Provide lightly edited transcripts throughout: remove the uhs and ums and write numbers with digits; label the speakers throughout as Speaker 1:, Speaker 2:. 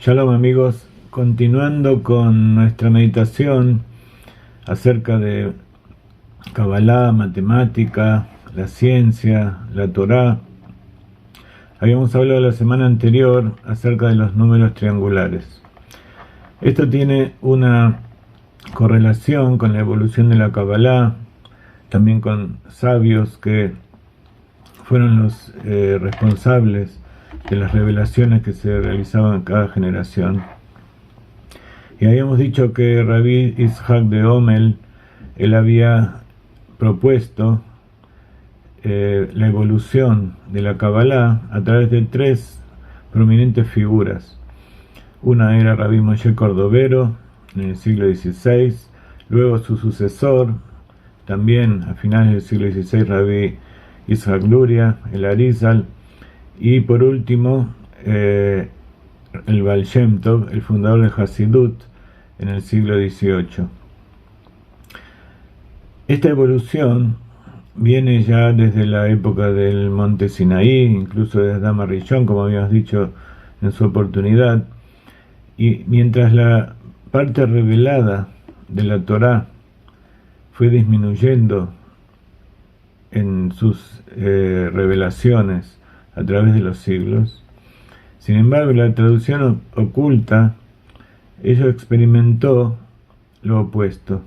Speaker 1: Shalom amigos, continuando con nuestra meditación acerca de Kabbalah, matemática, la ciencia, la Torá. Habíamos hablado la semana anterior acerca de los números triangulares. Esto tiene una correlación con la evolución de la Kabbalah, también con sabios que fueron los responsables de las revelaciones que se realizaban en cada generación. Y habíamos dicho que Rabbi Ishak de Omel, él había propuesto la evolución de la Kabbalah a través de tres prominentes figuras. Una era Rabbi Moshe Cordovero en el siglo XVI, luego su sucesor, también a finales del siglo XVI, Rabbi Ishak Luria, el Arizal, y por último el Baal Shem Tov, el fundador de Hasidut, en el siglo XVIII. Esta evolución viene ya desde la época del monte Sinaí, incluso desde Adam Arishon, como habíamos dicho en su oportunidad, y mientras la parte revelada de la Torá fue disminuyendo en sus revelaciones a través de los siglos, sin embargo la traducción oculta, ella experimentó lo opuesto.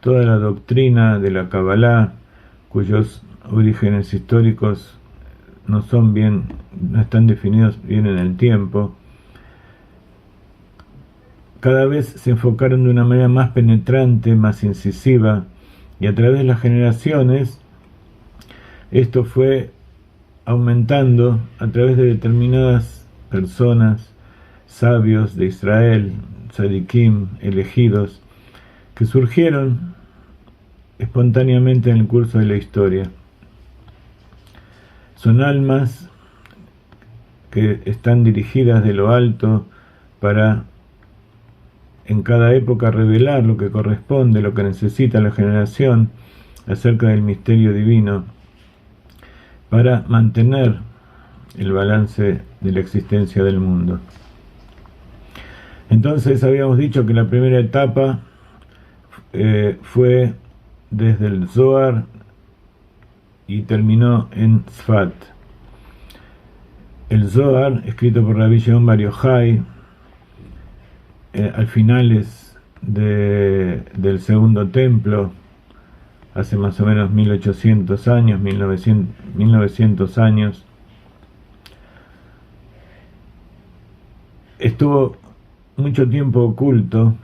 Speaker 1: Toda la doctrina de la Kabbalah, cuyos orígenes históricos no están definidos bien en el tiempo, cada vez se enfocaron de una manera más penetrante, más incisiva, y a través de las generaciones esto fue aumentando a través de determinadas personas, sabios de Israel, tzadikim, elegidos, que surgieron espontáneamente en el curso de la historia. Son almas que están dirigidas de lo alto para en cada época revelar lo que corresponde, lo que necesita la generación acerca del misterio divino, para mantener el balance de la existencia del mundo. Entonces habíamos dicho que la primera etapa fue desde el Zohar y terminó en Tzfat. El Zohar, escrito por Rabbi Shimon Bar Yochai, al finales del segundo templo, hace más o menos 1800 años, 1900 años, estuvo mucho tiempo oculto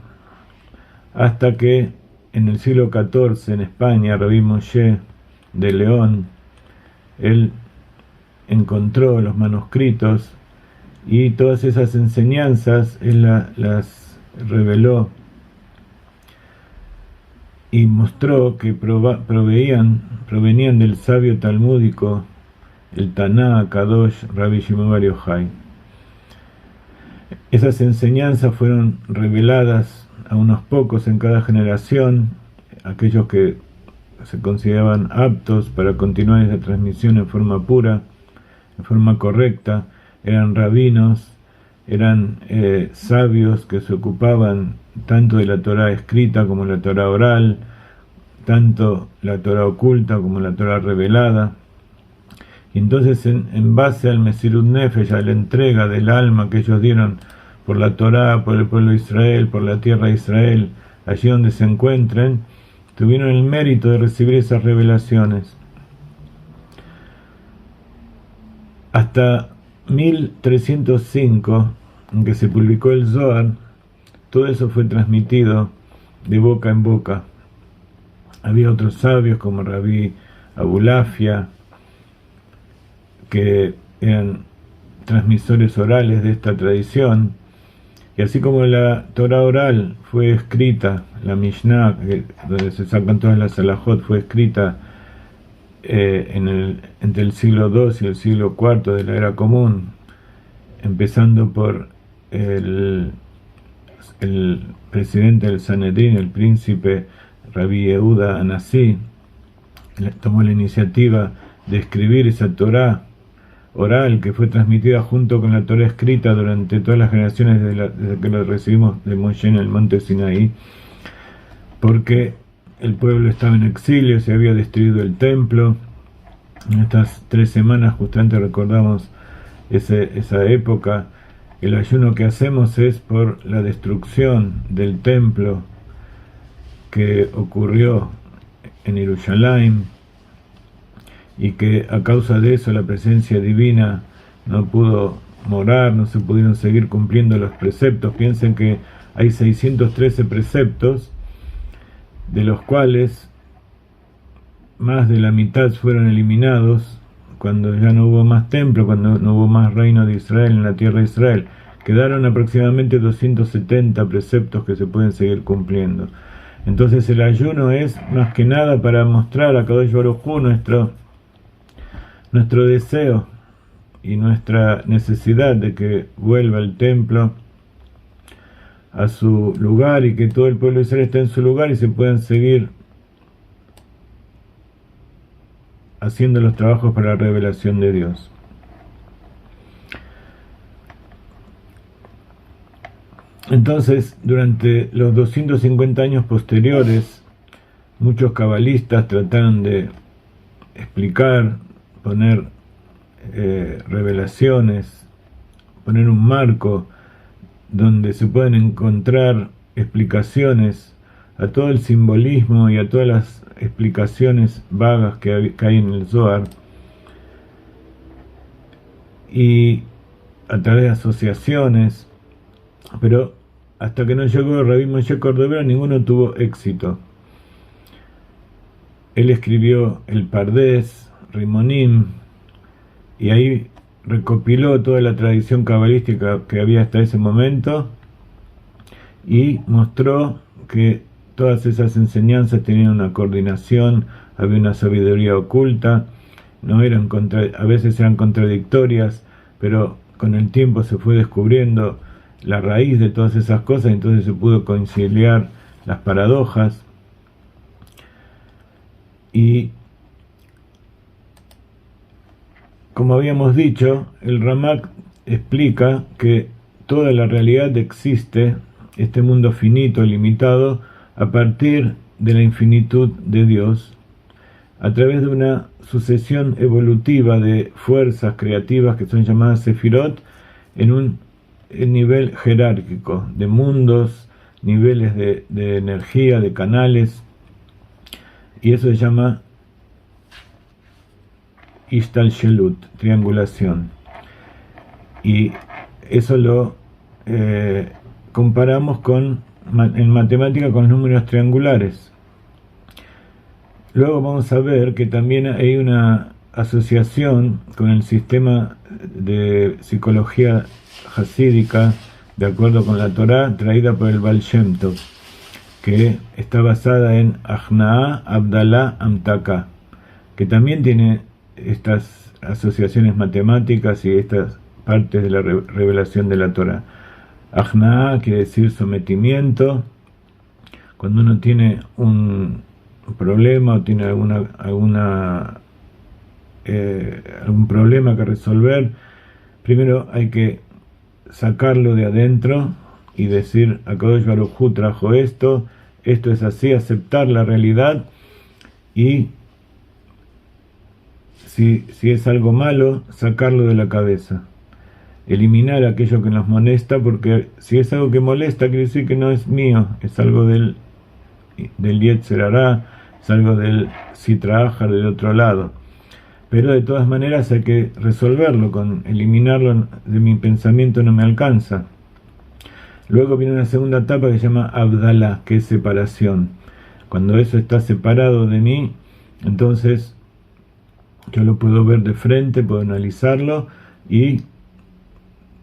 Speaker 1: hasta que en el siglo XIV en España, Rabbi Moshe de León, él encontró los manuscritos y todas esas enseñanzas él las reveló y mostró que provenían del sabio talmúdico, el Taná Kadosh Rabbi Shimon Bar Yochai. Esas enseñanzas fueron reveladas a unos pocos en cada generación, aquellos que se consideraban aptos para continuar esa transmisión en forma pura, en forma correcta, eran rabinos, eran sabios que se ocupaban tanto de la Torá escrita como la Torá oral, tanto la Torá oculta como la Torá revelada. Y entonces en base al Mesirut Nefesh, a la entrega del alma que ellos dieron por la Torá, por el pueblo de Israel, por la tierra de Israel, allí donde se encuentren, tuvieron el mérito de recibir esas revelaciones. Hasta 1305, en que se publicó el Zohar, todo eso fue transmitido de boca en boca. Había otros sabios como Rabbi Abulafia, que eran transmisores orales de esta tradición, y así como la Torah oral fue escrita, la Mishnah, donde se sacan todas las halajot, fue escrita entre el siglo II y el siglo IV de la era común, empezando por el presidente del Sanedrín, el príncipe Rabbi Yehuda Anasí, tomó la iniciativa de escribir esa Torá oral que fue transmitida junto con la Torá escrita durante todas las generaciones desde que lo recibimos de Moshe en el monte Sinaí, porque el pueblo estaba en exilio, se había destruido el templo. En estas 3 semanas justamente recordamos esa época. El ayuno que hacemos es por la destrucción del templo que ocurrió en Jerusalén, y que a causa de eso la presencia divina no pudo morar, no se pudieron seguir cumpliendo los preceptos. Piensen que hay 613 preceptos, de los cuales más de la mitad fueron eliminados cuando ya no hubo más templo, cuando no hubo más reino de Israel en la tierra de Israel. Quedaron aproximadamente 270 preceptos que se pueden seguir cumpliendo. Entonces el ayuno es más que nada para mostrar a Kadosh Baruj Hu nuestro deseo y nuestra necesidad de que vuelva el templo a su lugar y que todo el pueblo de Israel esté en su lugar y se puedan seguir haciendo los trabajos para la revelación de Dios. Entonces, durante los 250 años posteriores, muchos cabalistas trataron de explicar, poner revelaciones, poner un marco donde se pueden encontrar explicaciones a todo el simbolismo y a todas las explicaciones vagas que hay en el Zohar, y a través de asociaciones, pero hasta que no llegó Rabbi Moshe Cordovero ninguno tuvo éxito. Él escribió el Pardés, Rimonim, y ahí recopiló toda la tradición cabalística que había hasta ese momento y mostró que todas esas enseñanzas tenían una coordinación, había una sabiduría oculta, no eran a veces eran contradictorias, pero con el tiempo se fue descubriendo la raíz de todas esas cosas, entonces se pudo conciliar las paradojas. Y como habíamos dicho, el Ramak explica que toda la realidad existe, este mundo finito, limitado, a partir de la infinitud de Dios, a través de una sucesión evolutiva de fuerzas creativas que son llamadas Sefirot, en un nivel jerárquico, de mundos, niveles de energía, de canales, y eso se llama Ishtalshelut, triangulación. Y eso lo comparamos en matemática con números triangulares. Luego vamos a ver que también hay una asociación con el sistema de psicología hasídica, de acuerdo con la Torá, traída por el Baal Shem Tov, que está basada en Ajna'a, Abdalá, Amtaka, que también tiene estas asociaciones matemáticas y estas partes de la revelación de la Torá. Ajna'a quiere decir sometimiento. Cuando uno tiene un problema o tiene algún problema que resolver, primero hay que sacarlo de adentro y decir: Akadosh Baruj Hu trajo esto es así, aceptar la realidad, y si es algo malo, sacarlo de la cabeza, eliminar aquello que nos molesta, porque si es algo que molesta, quiere decir que no es mío, es algo del Yetzer Hará, es algo del Sitra Achar del otro lado. Pero de todas maneras hay que resolverlo, con eliminarlo de mi pensamiento no me alcanza. Luego viene una segunda etapa que se llama Abdalá, que es separación. Cuando eso está separado de mí, entonces yo lo puedo ver de frente, puedo analizarlo y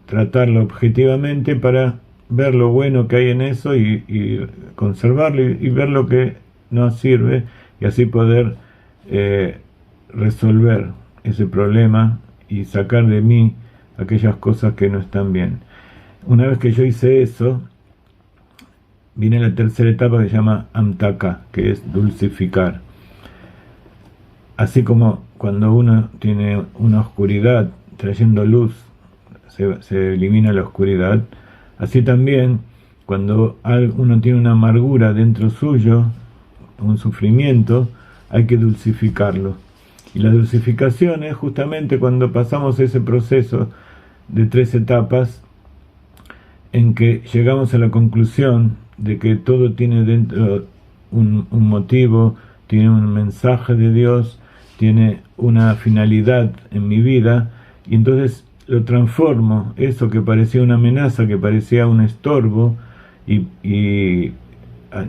Speaker 1: tratarlo objetivamente para ver lo bueno que hay en eso y conservarlo, y ver lo que no sirve, y así poder resolver ese problema y sacar de mí aquellas cosas que no están bien. Una vez que yo hice eso, viene la tercera etapa que se llama Amtaka, que es dulcificar. Así como cuando uno tiene una oscuridad trayendo luz, se elimina la oscuridad. Así también, cuando uno tiene una amargura dentro suyo, un sufrimiento, hay que dulcificarlo. Y la dulcificación es justamente cuando pasamos ese proceso de 3 etapas en que llegamos a la conclusión de que todo tiene dentro un motivo, tiene un mensaje de Dios, tiene una finalidad en mi vida, y entonces lo transformo, eso que parecía una amenaza, que parecía un estorbo, y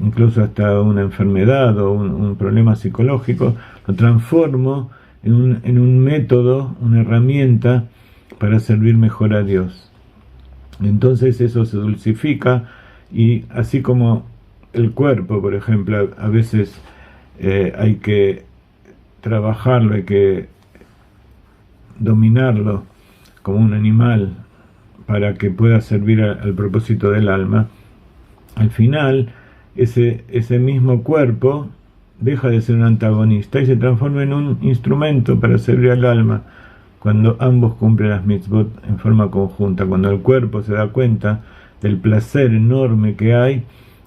Speaker 1: incluso hasta una enfermedad o un problema psicológico, lo transformo en un método, una herramienta para servir mejor a Dios. Entonces eso se dulcifica, y así como el cuerpo, por ejemplo, a veces hay que trabajarlo, hay que dominarlo como un animal para que pueda servir al propósito del alma. Al final, ese mismo cuerpo deja de ser un antagonista y se transforma en un instrumento para servir al alma, cuando ambos cumplen las mitzvot en forma conjunta, cuando el cuerpo se da cuenta del placer enorme que hay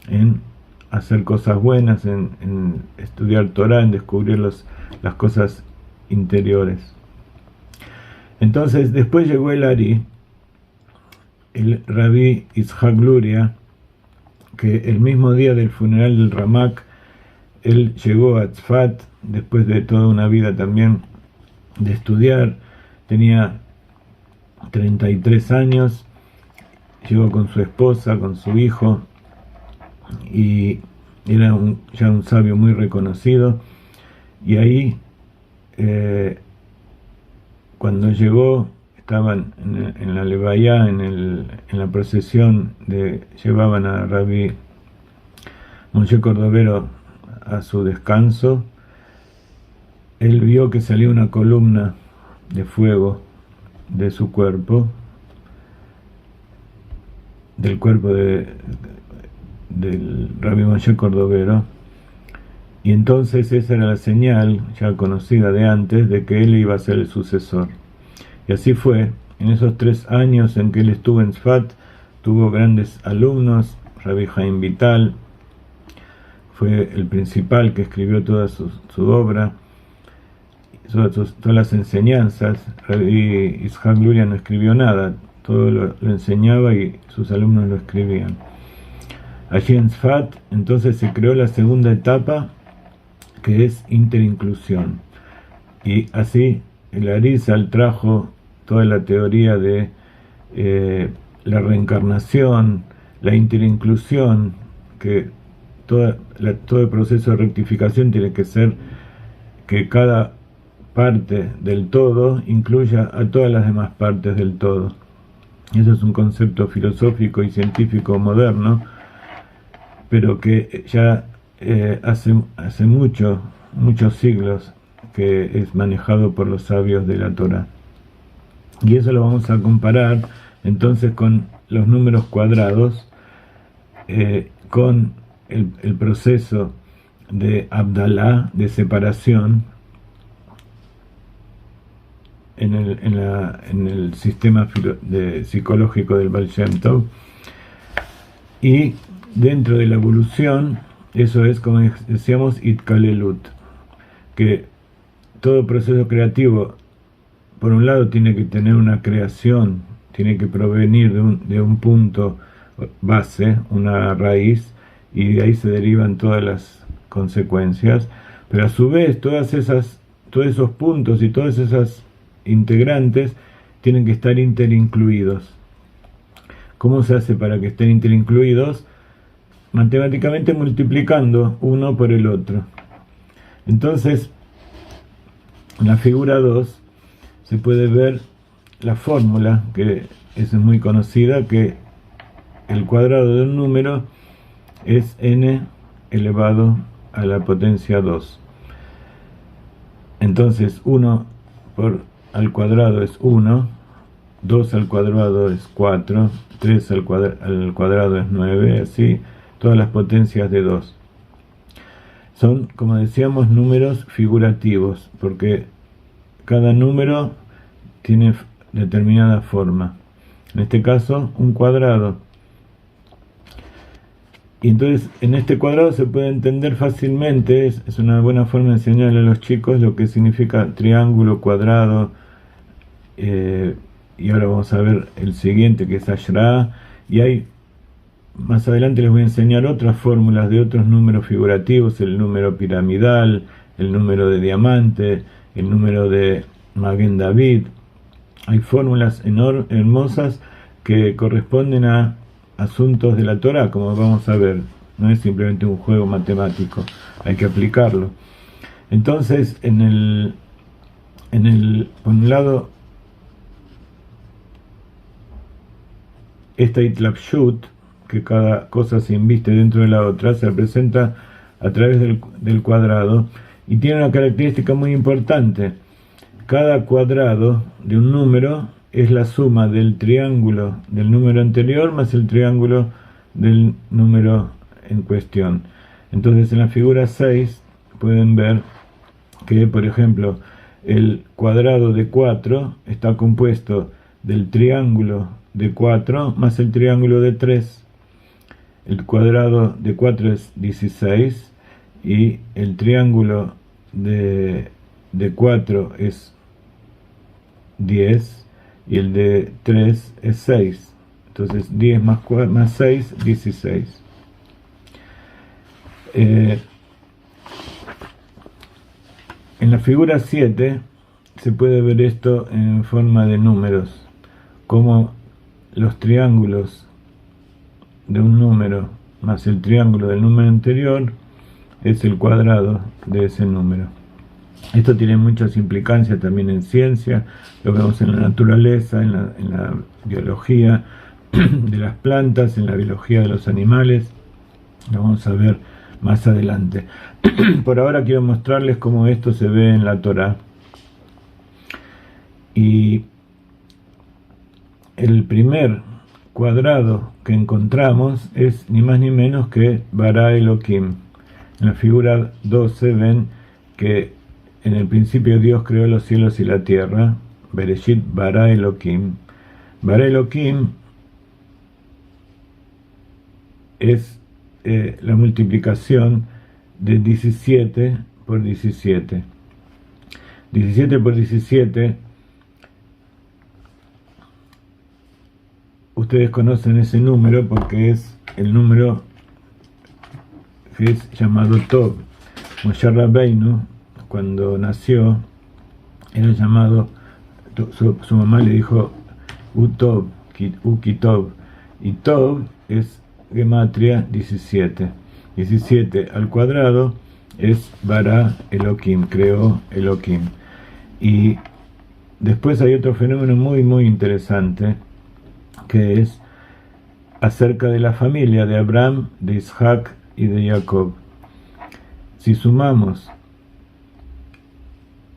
Speaker 1: en hacer cosas buenas, en estudiar Torah, en descubrir las cosas interiores. Entonces, después llegó el Ari, el Rabí Itzhak Luria, que el mismo día del funeral del Ramak, él llegó a Tzfat, después de toda una vida también de estudiar. Tenía 33 años, llegó con su esposa, con su hijo, y era ya un sabio muy reconocido. Y ahí, cuando llegó, estaban en la levaya, en la procesión, llevaban a Rabbi Moshe Cordovero a su descanso. Él vio que salía una columna de fuego de su cuerpo, del cuerpo del Rabbi Moshe Cordovero, y entonces esa era la señal ya conocida de antes de que él iba a ser el sucesor. Y así fue. En esos 3 años en que él estuvo en Tzfat, tuvo grandes alumnos. Rabbi Haim Vital fue el principal que escribió toda su obra, todas las enseñanzas. Rabbi Itzhak Luria no escribió nada, todo lo enseñaba y sus alumnos lo escribían. Allí en Tzfat entonces se creó la segunda etapa, que es interinclusión, y así el Arizal trajo toda la teoría de la reencarnación, la interinclusión, que todo el proceso de rectificación tiene que ser que cada parte del todo incluya a todas las demás partes del todo. Eso es un concepto filosófico y científico moderno, pero que ya hace muchos siglos que es manejado por los sabios de la Torah. Y eso lo vamos a comparar entonces con los números cuadrados, con el proceso de Abdalá, de separación, en el sistema psicológico del Baal Shem Tov. Y dentro de la evolución, eso es, como decíamos, Itkalelut, que todo proceso creativo, por un lado, tiene que tener una creación, tiene que provenir de un punto base, una raíz, y de ahí se derivan todas las consecuencias, pero a su vez todos esos puntos y todas esas integrantes tienen que estar interincluidos. ¿Cómo se hace para que estén interincluidos? Matemáticamente multiplicando uno por el otro. Entonces, en la figura 2 se puede ver la fórmula, que es muy conocida, que el cuadrado de un número es n elevado a la potencia 2. Entonces 1 al cuadrado es 1, 2 al cuadrado es 4, 3 al cuadrado es 9, así todas las potencias de 2. Son, como decíamos, números figurativos, porque cada número tiene determinada forma. En este caso, un cuadrado. Y entonces, en este cuadrado se puede entender fácilmente, es una buena forma de enseñarle a los chicos lo que significa triángulo, cuadrado. Y ahora vamos a ver el siguiente, que es Ashra. Y hay, más adelante les voy a enseñar otras fórmulas de otros números figurativos, el número piramidal, el número de diamante, el número de Maguen David. Hay fórmulas hermosas que corresponden a asuntos de la Torá, como vamos a ver. No es simplemente un juego matemático, hay que aplicarlo. Entonces, por un lado, esta itlapshut, que cada cosa se inviste dentro de la otra, se representa a través del cuadrado, y tiene una característica muy importante. Cada cuadrado de un número es la suma del triángulo del número anterior más el triángulo del número en cuestión. Entonces, en la figura 6 pueden ver que, por ejemplo, el cuadrado de 4 está compuesto del triángulo de 4 más el triángulo de 3. El cuadrado de 4 es 16 y el triángulo de 4 es 10 y el de 3 es 6. Entonces 10 más 6, 16. En la figura 7 se puede ver esto en forma de números, como los triángulos de un número más el triángulo del número anterior es el cuadrado de ese número. Esto tiene muchas implicancias también en ciencia, lo vemos en la naturaleza, en la biología de las plantas, en la biología de los animales. Lo vamos a ver más adelante. Por ahora quiero mostrarles cómo esto se ve en la Torá. Y el primer cuadrado que encontramos es ni más ni menos que Bara Elohim. En la figura 12 ven que en el principio Dios creó los cielos y la tierra. Bereshit bara Elohim. Bara Elohim es la multiplicación de 17 por 17. 17 por 17, ustedes conocen ese número porque es el número que es llamado Tov. Moshe Rabbeinu, cuando nació, era llamado, su mamá le dijo Utov, Ukitov, y Tov es gematria 17. 17 al cuadrado es Bara Elohim, creó Elohim. Y después hay otro fenómeno muy muy interesante, que es acerca de la familia de Abraham, de Isaac y de Jacob. Si sumamos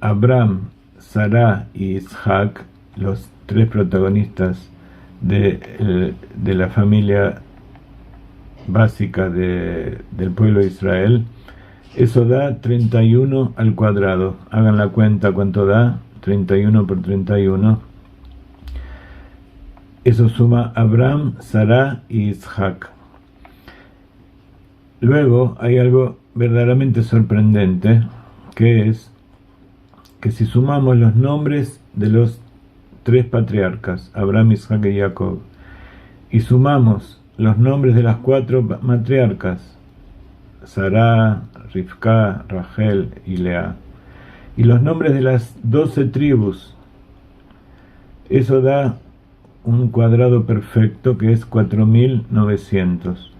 Speaker 1: Abraham, Sará y Isaac, los tres protagonistas de la familia básica del pueblo de Israel, eso da 31 al cuadrado. Hagan la cuenta cuánto da, 31 por 31. Eso suma Abraham, Sará y Isaac. Luego hay algo verdaderamente sorprendente, que es que si sumamos los nombres de los tres patriarcas, Abraham, Isaac y Jacob, y sumamos los nombres de las cuatro matriarcas, Sará, Rivka, Rachel y Lea, y los nombres de las 12 tribus, eso da un cuadrado perfecto que es 4900.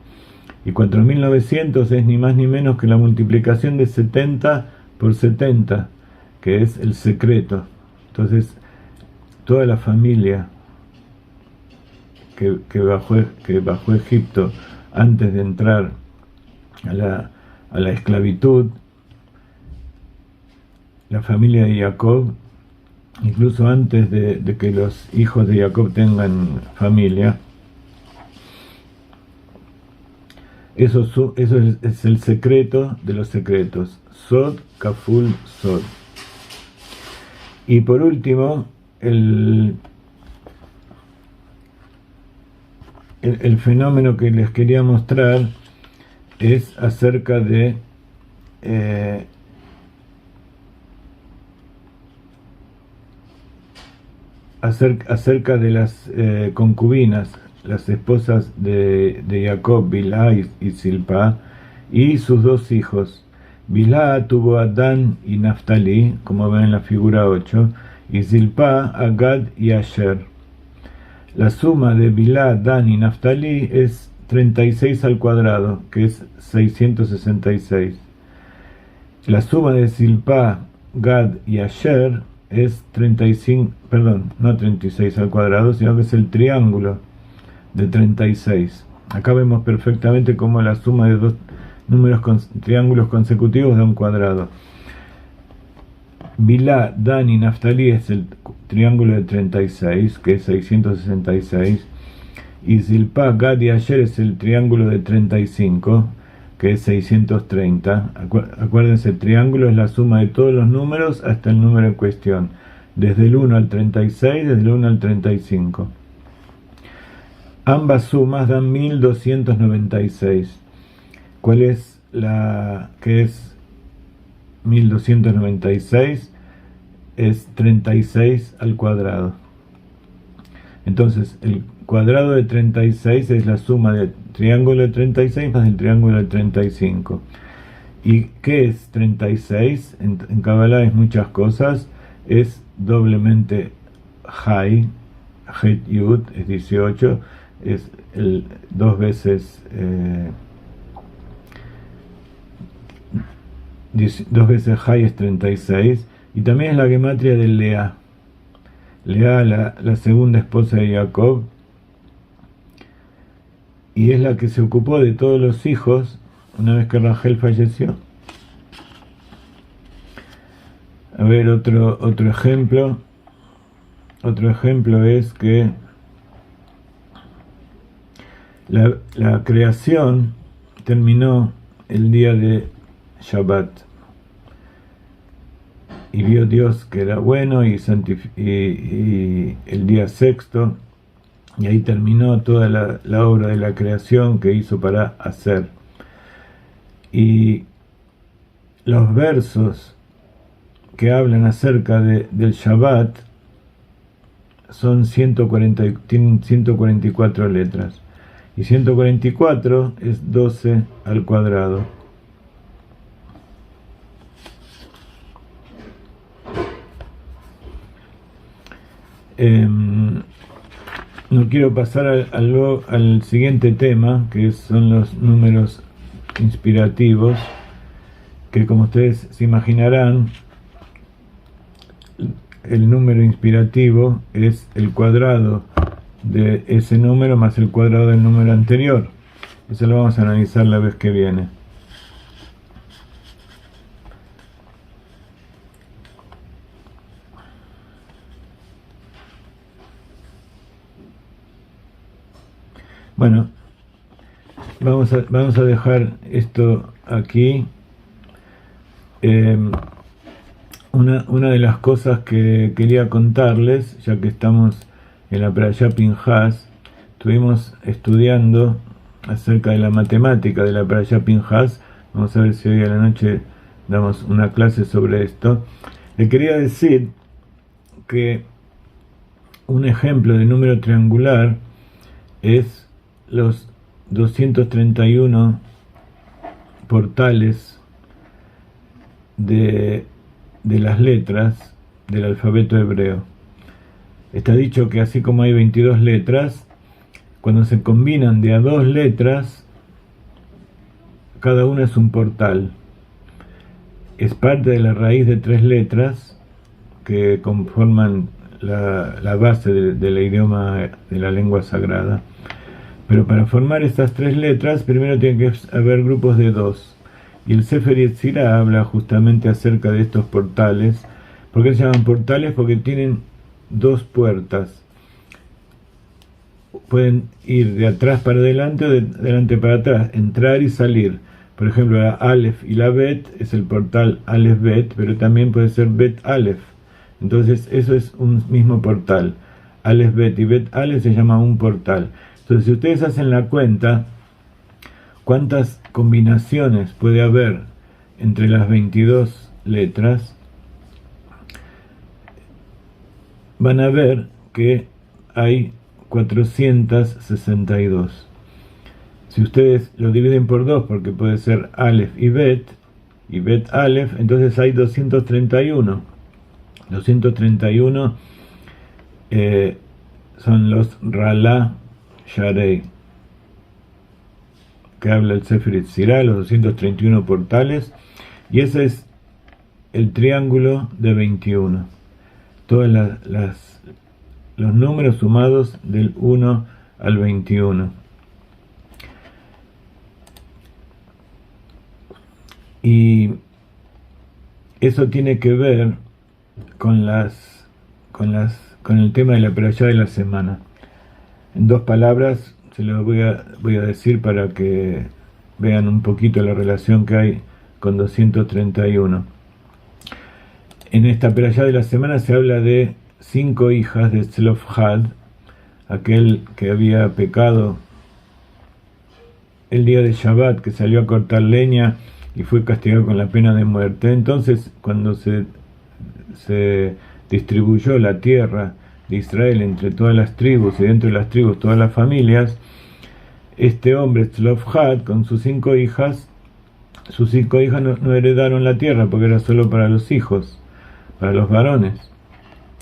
Speaker 1: Y 4900 es ni más ni menos que la multiplicación de 70 por 70, que es el secreto. Entonces, toda la familia que bajó Egipto antes de entrar a la esclavitud, la familia de Jacob, incluso antes de que los hijos de Jacob tengan familia, eso es el secreto de los secretos, Sod Kaful Sod. Y por último, el el fenómeno que les quería mostrar es acerca de acerca de las concubinas, las esposas de Jacob, Bilhá y Zilpá, y sus dos hijos. Bilhá tuvo a Dan y Naftalí, como ven en la figura 8, y Zilpá a Gad y Asher. La suma de Bilhá, Dan y Naftalí es 36 al cuadrado, que es 666. La suma de Zilpá, Gad y Asher es 35, perdón, no 36 al cuadrado, sino que es el triángulo de 36. Acá vemos perfectamente cómo la suma de dos triángulos consecutivos da un cuadrado. Bilhá, Dan y Naftalí es el triángulo de 36, que es 666. Y Zilpá, Gad y Asher es el triángulo de 35, que es 630. Acuérdense, el triángulo es la suma de todos los números hasta el número en cuestión, desde el 1 al 36, desde el 1 al 35. Ambas sumas dan 1296. ¿Cuál es la que es 1296? Es 36 al cuadrado. Entonces, el cuadrado de 36 es la suma del triángulo de 36 más el triángulo de 35. ¿Y qué es 36? En Kabbalah es muchas cosas. Es doblemente Hay, Het Yud, es 18, es dos veces Hay es 36, y también es la gematria de Lea. Lea, la segunda esposa de Jacob, y es la que se ocupó de todos los hijos una vez que Rachel falleció. A ver, otro ejemplo. Otro ejemplo es que la creación terminó el día de Shabbat, y vio Dios que era bueno, y el día sexto, y ahí terminó toda la obra de la creación que hizo para hacer. Y los versos que hablan acerca del Shabbat tienen 144 letras, y 144 es 12 al cuadrado. No quiero pasar al siguiente tema, que son los números inspirativos, que, como ustedes se imaginarán, el número inspirativo es el cuadrado de ese número más el cuadrado del número anterior. Eso lo vamos a analizar la vez que viene. Bueno, vamos a dejar esto aquí. Una de las cosas que quería contarles, ya que estamos en la Parashá Pinhas, estuvimos estudiando acerca de la matemática de la Parashá Pinhas. Vamos a ver si hoy a la noche damos una clase sobre esto. Le quería decir que un ejemplo de número triangular es los 231 portales de las letras del alfabeto hebreo. Está dicho que así como hay 22 letras, cuando se combinan de a dos letras, cada una es un portal. Es parte de la raíz de 3 letras que conforman la base del idioma de la lengua sagrada. Pero para formar estas 3 letras, primero tiene que haber grupos de 2. Y el Sefer Yetzirah habla justamente acerca de estos portales. ¿Por qué se llaman portales? Porque tienen 2 puertas. Pueden ir de atrás para adelante o de adelante para atrás, entrar y salir. Por ejemplo, la Aleph y la Bet es el portal Aleph Bet, pero también puede ser Bet Aleph. Entonces eso es un mismo portal. Aleph Bet y Bet Aleph se llama un portal. Entonces, si ustedes hacen la cuenta, ¿cuántas combinaciones puede haber entre las 22 letras? Van a ver que hay 462. Si ustedes lo dividen por 2, porque puede ser Aleph y Bet Aleph, entonces hay 231. 231 son los Ralá Sharei, que habla el Sefer Yetzirah, los 231 portales, y ese es el triángulo de 21. Todos los números sumados del 1 al 21. Y eso tiene que ver con el tema de la perashá de la semana. En 2 palabras se lo voy a decir para que vean un poquito la relación que hay con 231. En esta perashá de la semana se habla de 5 hijas de Tzlofhad, aquel que había pecado el día de Shabbat, que salió a cortar leña y fue castigado con la pena de muerte. Entonces, cuando se distribuyó la tierra de Israel entre todas las tribus, y dentro de las tribus todas las familias, este hombre Tzlofhad con sus 5 hijas no heredaron la tierra porque era solo para los hijos, para los varones.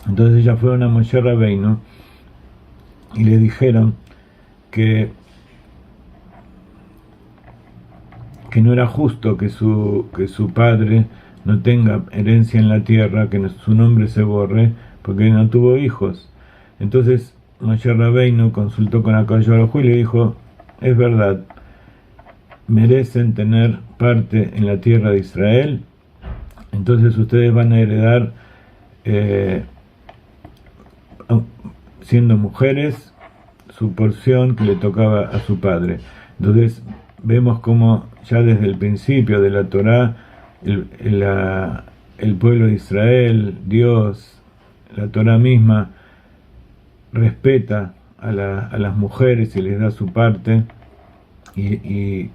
Speaker 1: Entonces ellas fueron a Moshe Rabbeinu y le dijeron que no era justo que su padre no tenga herencia en la tierra, que su nombre se borre, porque no tuvo hijos. Entonces Moshe Rabbeinu consultó con HaKadosh Baruj Hu y le dijo: es verdad, merecen tener parte en la tierra de Israel, entonces ustedes van a heredar, siendo mujeres, su porción que le tocaba a su padre. Entonces vemos como ya desde el principio de la Torá, el pueblo de Israel, Dios, la Torá misma, respeta a las mujeres y les da su parte, y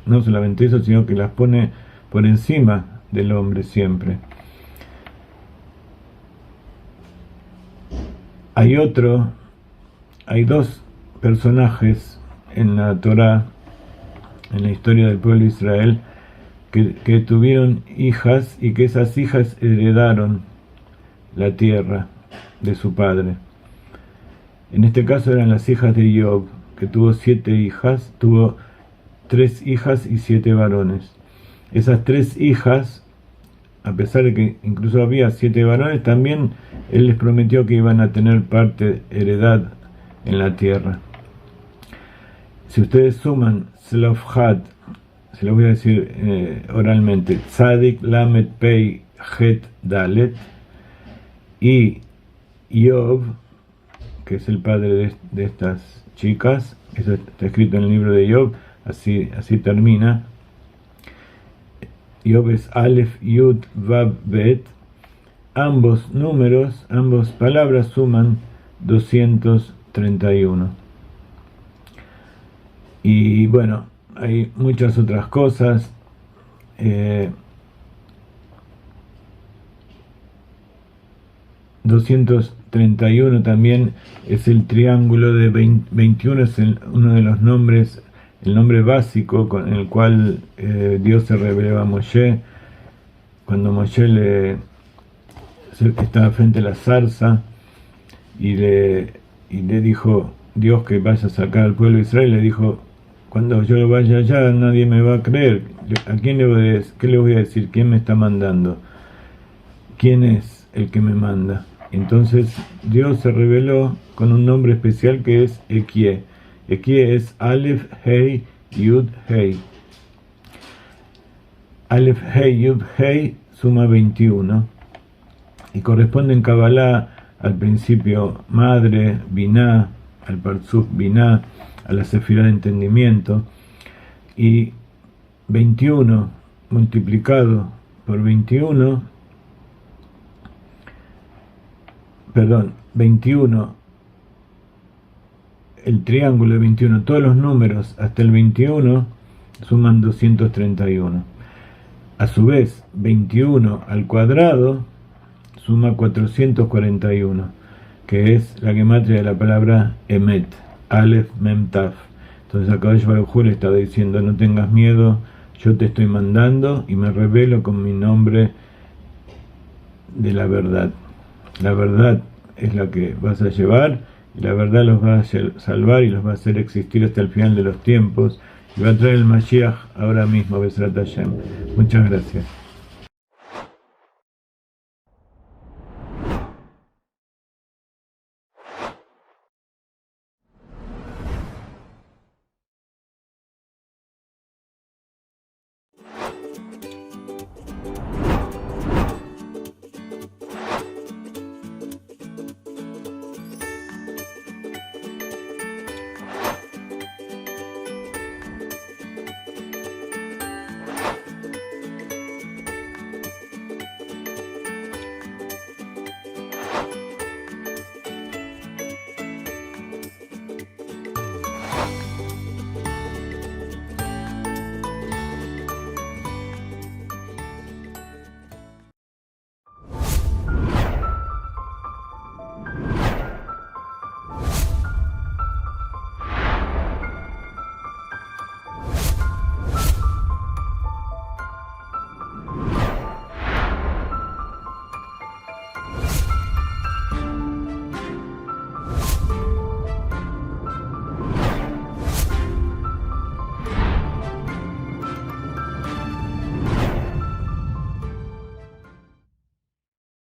Speaker 1: no solamente eso, sino que las pone por encima del hombre siempre. Hay 2 personajes en la Torá, en la historia del pueblo de Israel, que tuvieron hijas y que esas hijas heredaron la tierra de su padre. En este caso eran las hijas de Job, que tuvo 7 hijas, tuvo 3 hijas y 7 varones. Esas 3 hijas, a pesar de que incluso había 7 varones, también él les prometió que iban a tener parte, heredad en la tierra. Si ustedes suman Tzlofhad, se lo voy a decir oralmente, Tzadik Lamed Pei Het Dalet, y Job, que es el padre de estas chicas, eso está escrito en el libro de Job, así termina. Job es Aleph Yud Vav Bet. Ambos palabras suman 231. Y bueno, hay muchas otras cosas. 231 también es el triángulo de 21, es uno de los nombres, el nombre básico con el cual Dios se reveló a Moshe. Cuando Moshe estaba frente a la zarza y le dijo Dios que vaya a sacar al pueblo de Israel, le dijo: cuando yo vaya allá nadie me va a creer. ¿A quién qué le voy a decir? ¿Quién me está mandando? ¿Quién es el que me manda? Entonces Dios se reveló con un nombre especial que es Ekie. Ekie es Aleph Hei Yud Hei. Aleph Hei Yud Hei suma 21 y corresponde en Kabbalah al principio madre, Binah, al Parzuf Binah, a la Sefirá de entendimiento, y 21 multiplicado por 21, 21 el triángulo de 21, todos los números hasta el 21 suman 231. A su vez, 21 al cuadrado suma 441, que es la gematria de la palabra Emet, Aleph Mem Taf. Entonces Akadosh Baruj Hu le estaba diciendo: no tengas miedo, yo te estoy mandando y me revelo con mi nombre de la verdad. La verdad es la que vas a llevar, y la verdad los va a salvar y los va a hacer existir hasta el final de los tiempos, y va a traer el Mashiach ahora mismo, Besrat Hashem. Muchas gracias.